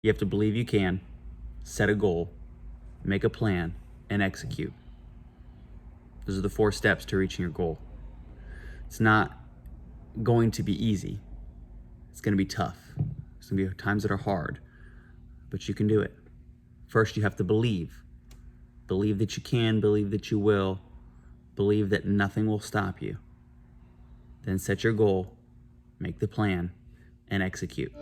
You have to believe you can, set a goal, make a plan, and execute. Those are the 4 steps to reaching your goal. It's not going to be easy. It's going to be tough. There's going to be times that are hard, but you can do it. First, you have to believe. Believe that you can, believe that you will, believe that nothing will stop you. Then set your goal, make the plan, and execute.